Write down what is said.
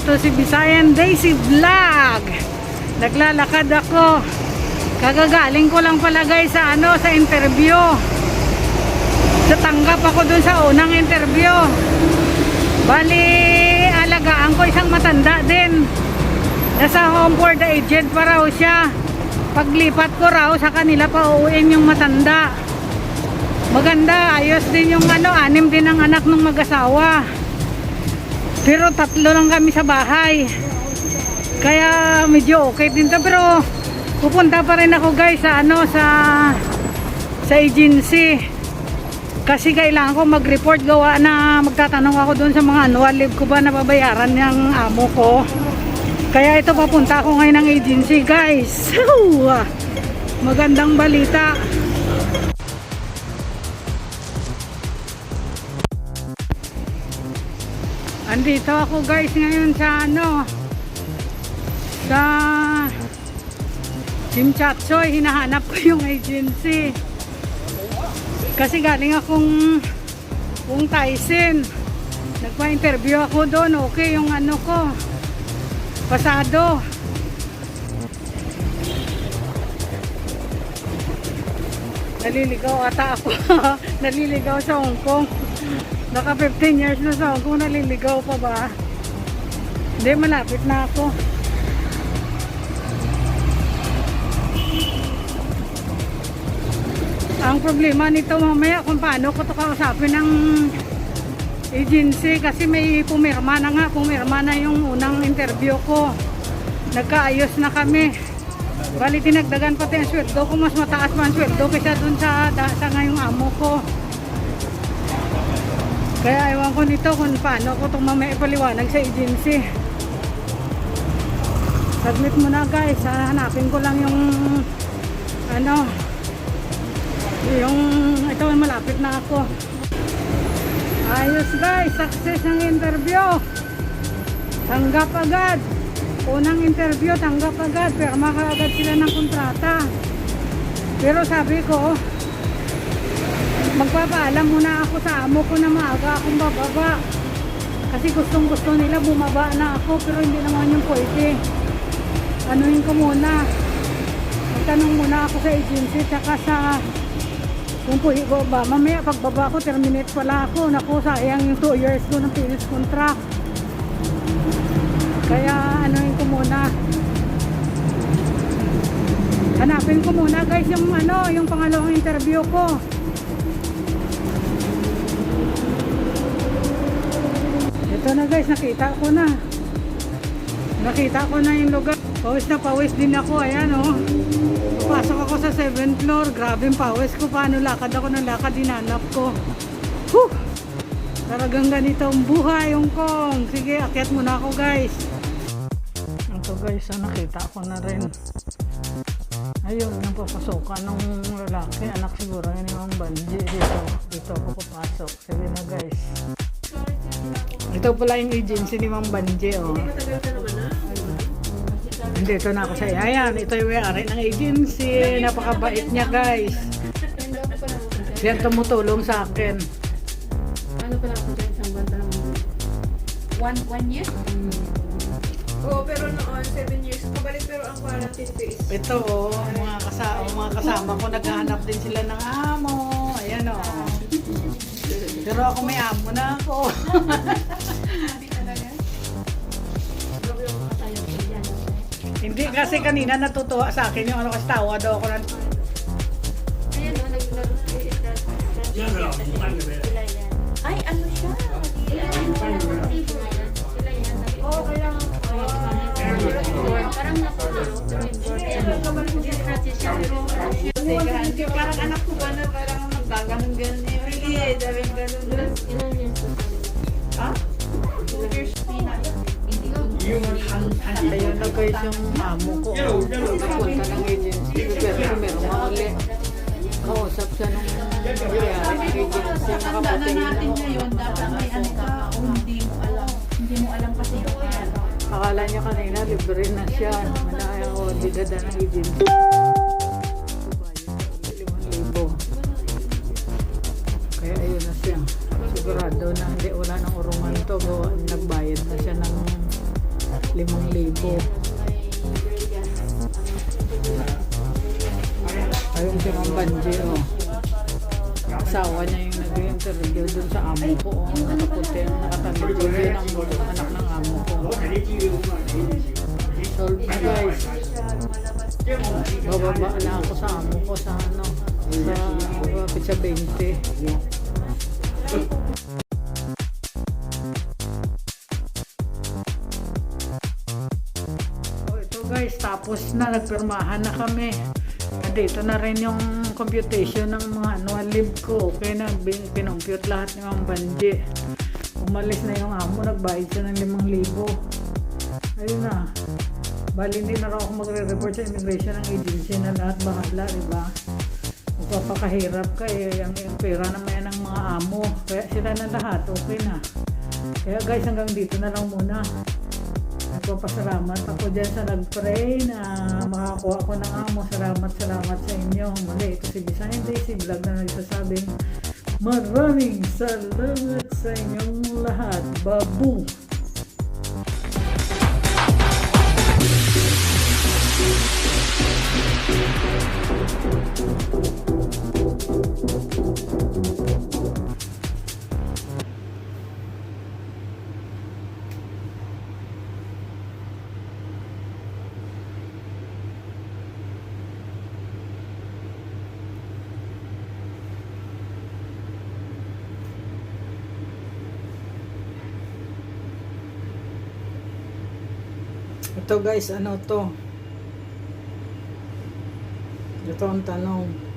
to si Visayan Daisy Vlog. Naglalakad ako. Kagagaling ko lang pala guys sa sa interview. Natanggap ako dun sa unang interview. Bali, alagaan ko isang matanda din. Nasa home for the aged pa raw siya. Paglipat ko raw sa kanila pa uuwiin yung matanda. Maganda, ayos din yung 6 din ang anak ng mag-asawa. Pero 3 lang kami sa bahay. Kaya medyo okay din to, pero pupunta pa rin ako guys sa sa agency. Kasi kailangan ko mag-report, gawa na magtatanong ako doon sa mga annual leave ko ba nababayaran ng amo ko. Kaya ito, papunta ako ngayon ng agency guys. Magandang balita. Andito ako guys ngayon sa sa Simchatsoy. Hinahanap ko yung agency kasi galing akong Tyson. Nagpa-interview ako doon. Okay yung ko, pasado. Naliligaw ata ako. Naliligaw sa Hong Kong. Naka 15 years na sa Hong Kong, naliligaw pa ba? Hindi, malapit na ako. Ang problema nito mamaya kung paano ko ito kausapin ng agency kasi may pumirma na nga. Pumirma na yung unang interview ko. Nagkaayos na kami. Bali, tinagdagan pati ang sweldo ko. Mas mataas pa ang sweldo kaysa dun sa ngayong amo ko. Kaya ewan ko nito kung paano ko itong mamaya ipaliwanag sa agency. Saglit muna guys, hanapin ko lang yung ito, malapit na ako. Ayos guys, success ang interview. Tanggap agad. Unang interview, tanggap agad. Pero makaagad sila ng kontrata. Pero sabi ko, magpapaalam muna ako sa amo ko na maaga akong bababa. Kasi gustong gusto nila bumaba na ako, pero hindi naman yung pwede. Anuhin ko muna. Magtanong muna ako sa agency tsaka sa kung pwede ko ba. Mamaya pagbaba ko, terminate pala ako. Naku, sayang yung 2 years ko ng finish contract. Kaya anuhin ko muna. Hanapin ko muna guys yung pangalawang interview ko. Ito na guys, nakita ko na. Nakita ko na yung lugar. Pawis na pawis din ako. Ayan Pasok ako sa 7th floor. Grabe yung pawis ko. Paano lakad ako ng lakad, dinanap ko. Whew! Talagang ganito ang buhay, Hong Kong. Sige, akyat muna ako guys. Ito guys, nakita ko na rin. Ayun, yung papasokan ng lalaki. Anak siguro yun yung banji. Dito ako papasok. Sige na guys. Ito pala yung agency ni Mang Banje, Dito na ako sa ayan. Ito yung may-ari ng agency. Napakabait niya, guys. Yan tumutulong sa akin. Ano pala ako dyan isang banda ng 1 year? Oo, pero noon 7 years. Kabalik pero ang quarantine phase. Ito, mga kasama ko, naghahanap din sila ng amo. Ayan, Pero ako may amo na ako. Hindi kasi kanina natutuwa sa akin yung kasi tawa daw ako ng... Ayan ay, ano siya? Oo, kaya parang nakulo. Parang anak ko ba na parang nagdaganong gano'n daring gano'n. Ha? 2 years Ayun na guys yung amo ko. Nagpunta ng agency. Pero meron mauli. Kausap siya nung nangyayari ng agency. Tandaan natin ngayon, dapat may ka kung hindi mo alam kasi yung akala niya kanina libre na siya. Manaya ko, di dada ng agency. 5,000. Kaya ayun na siya. Sigurado na wala nang urungan to. Nagbayad na siya ng 5,000. Ayun si Ma'am Banji, oh. Asawa niya yung nag-interview dun sa amo ko, oh. Nakapunti ang nakatagid yun ang anak ng amo ko. Solve na guys. Bababa na ako sa amo ko sa ano, sa pizza 20. Guys, tapos na, nagpirmahan na kami. Dito na rin yung computation ng mga annual leave ko. Okay na, pinompute lahat ni Ma'am Banji. Umalis na yung amo, nagbayad siya ng 5,000. Ayun na. Bali, hindi na raw ako magre-report sa immigration ng agency na lahat bahala, diba? Magpapakahirap ka eh. Yung pera naman yan ng mga amo. Kaya sila na lahat, okay na. Kaya guys, hanggang dito na lang muna. Nagpapasalamat ako dyan sa nag-pray na makakuha ko ng amo. Salamat sa inyo. Muli, ito si Visayan Daisy Vlog na nagsasabing maraming salamat sa inyong lahat. Babu! Ito guys, ano to? Ito ang tanong.